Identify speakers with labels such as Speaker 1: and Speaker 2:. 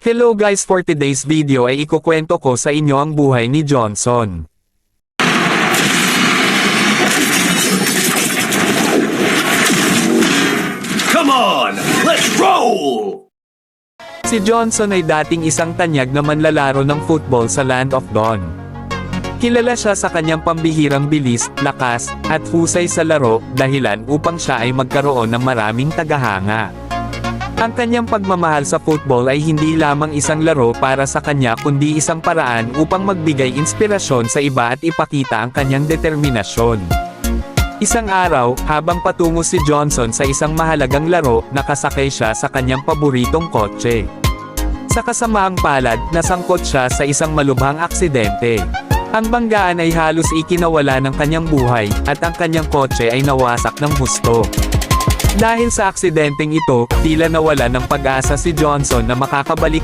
Speaker 1: Hello guys, for today's video ay ikukwento ko sa inyo ang buhay ni Johnson.
Speaker 2: Come on, let's roll!
Speaker 1: Si Johnson ay dating isang tanyag na manlalaro ng football sa Land of Dawn. Kilala siya sa kanyang pambihirang bilis, lakas, at husay sa laro, dahilan upang siya ay magkaroon ng maraming tagahanga. Ang kanyang pagmamahal sa football ay hindi lamang isang laro para sa kanya kundi isang paraan upang magbigay inspirasyon sa iba at ipakita ang kanyang determinasyon. Isang araw, habang patungo si Johnson sa isang mahalagang laro, nakasakay siya sa kanyang paboritong kotse. Sa kasamaang palad, nasangkot siya sa isang malubhang aksidente. Ang banggaan ay halos ikinawala ng kanyang buhay, at ang kanyang kotse ay nawasak ng husto. Dahil sa aksidenteng ito, tila nawala ng pag-asa si Johnson na makakabalik pa